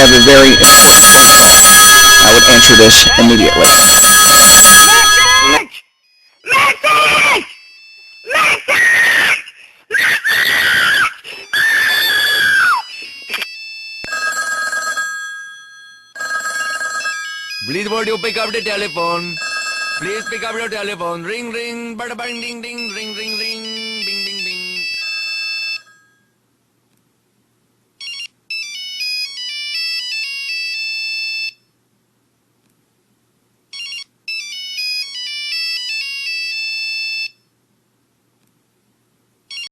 have a very important phone call. I would answer this immediately. Message! Message! Message! Please would you pick up the telephone? Please pick up your telephone. Ring ring, bada bang ding ding, ring ring ring.